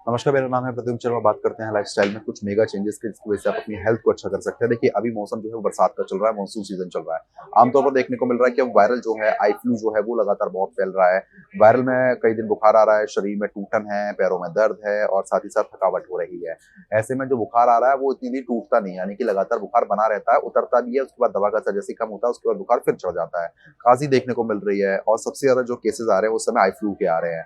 नमस्कार, मेरा नाम है प्रद्युम्न शर्मा। बात करते हैं लाइफस्टाइल में कुछ मेगा चेंजेस की जिसकी वजह से आप अपनी हेल्थ को अच्छा कर सकते हैं। देखिए, अभी मौसम जो है वो बरसात का चल रहा है, मानसून सीजन चल रहा है। आमतौर पर देखने को मिल रहा है कि अब वायरल जो है, आई फ्लू जो है वो लगातार बहुत फैल रहा है। वायरल में कई दिन बुखार आ रहा है, शरीर में टूटन है, पैरों में दर्द है और साथ ही साथ थकावट हो रही है। ऐसे में जो बुखार आ रहा है वो इतनी देर टूटता नहीं है, यानी कि लगातार बुखार बना रहता है, उतरता भी है, उसके बाद दवा का असर जैसे ही कम होता है उसके बाद बुखार फिर चढ़ जाता है। खांसी देखने को मिल रही है और सबसे ज्यादा जो केसेस आ रहे हैं उस समय आई फ्लू के आ रहे हैं।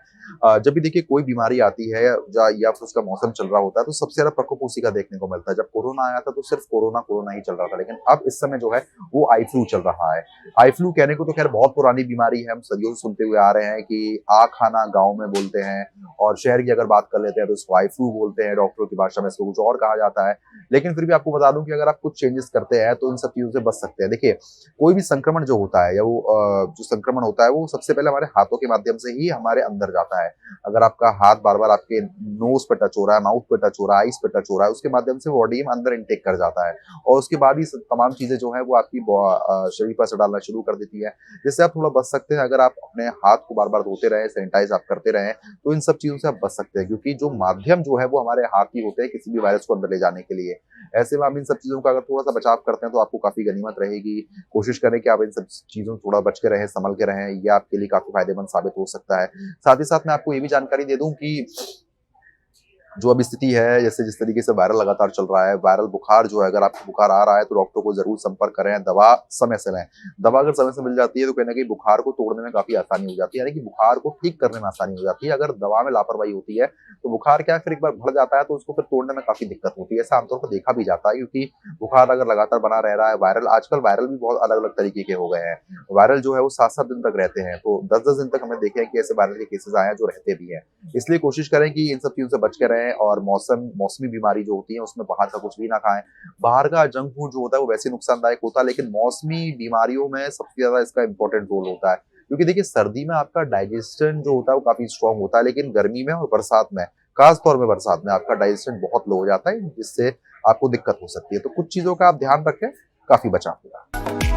जब भी देखिए कोई बीमारी आती है या फिर उसका मौसम चल रहा होता है तो सबसे ज्यादा प्रकोप उसी का देखने को मिलता है। जब कोरोना आया था तो सिर्फ कोरोना कोरोना ही चल रहा था, लेकिन अब इस समय जो है वो आई फ्लू चल रहा है। आई फ्लू कहने को तो खैर बहुत पुरानी बीमारी है, हम सदियों से सुनते हुए आ रहे हैं कि आ खाना गाँव में बोलते हैं और शहर की अगर बात कर लेते हैं तो इसको आई फ्लू बोलते हैं, डॉक्टरों की भाषा में इसको कुछ और कहा जाता है। लेकिन फिर भी आपको बता दूं कि अगर आप कुछ चेंजेस करते हैं तो इन सब चीजों से बच सकते हैं। देखिए, कोई भी संक्रमण जो होता है या वो जो संक्रमण होता है वो सबसे पहले हमारे हाथों के माध्यम से ही हमारे अंदर जाता है। अगर आपका हाथ बार-बार आपके नोज पे टच हो रहा है, माउथ पे टच हो रहा है, आईज पे टच हो रहा है, उसके माध्यम से बॉडी में अंदर इनटेक कर जाता है और उसके बाद ही तमाम चीजें जो है वो आपकी शरीर पर असर डालना शुरू कर देती है, जिससे आप थोड़ा बच सकते हैं। अगर आप अपने हाथ को बार-बार धोते रहें, सैनिटाइज आप करते रहें, तो इन सब चीजों से आप बच सकते हैं, क्योंकि जो माध्यम जो है वो हमारे हाथ ही होते हैं किसी भी वायरस को अंदर ले जाने के लिए। ऐसे में आप इन सब चीजों का अगर थोड़ा सा बचाव करते हैं तो आपको काफी गनीमत रहेगी। कोशिश करें कि आप इन सब चीजों से थोड़ा बच के रहें, संभल के रहें, ये आपके लिए काफी फायदेमंद साबित हो सकता है। साथ ही साथ मैं आपको ये भी जानकारी दे दूं कि जो अभी स्थिति है, जैसे जिस तरीके से वायरल लगातार चल रहा है, वायरल बुखार जो है, अगर आपको बुखार आ रहा है तो डॉक्टर को जरूर संपर्क करें, दवा समय से लें। दवा अगर समय से मिल जाती है तो कहीं ना कहीं बुखार को तोड़ने में काफी आसानी हो जाती है, यानी कि बुखार को ठीक करने में आसानी हो जाती है। अगर दवा में लापरवाही होती है तो बुखार क्या है, फिर एक बार बढ़ जाता है तो उसको फिर तोड़ने में काफी दिक्कत होती है। ऐसा आमतौर पर देखा भी जाता है, क्योंकि बुखार अगर लगातार बना रह रहा है, वायरल आजकल वायरल भी बहुत अलग अलग तरीके के हो गए हैं। वायरल जो है वो 7-7 दिन तक रहते हैं, तो 10-10 दिन तक हमने देखे हैं कि ऐसे वायरल के केसेस आए हैं जो रहते भी हैं। इसलिए कोशिश करें कि इन सब चीज़ों से बच के रहें और मौसमी बीमारी जो होती है उसमें बाहर का कुछ भी ना खाएँ। बाहर का जंक फूड जो होता है वो वैसे नुकसानदायक होता है, लेकिन मौसमी बीमारियों में सबसे ज़्यादा इसका इम्पोर्टेंट रोल होता है। क्योंकि देखिए, सर्दी में आपका डाइजेशन जो होता है वो काफ़ी स्ट्रॉन्ग होता है, लेकिन गर्मी में और बरसात में, खास तौर में बरसात में आपका डाइजेशन बहुत लो हो जाता है, जिससे आपको दिक्कत हो सकती है। तो कुछ चीज़ों का आप ध्यान रखें, काफ़ी बचाव होगा।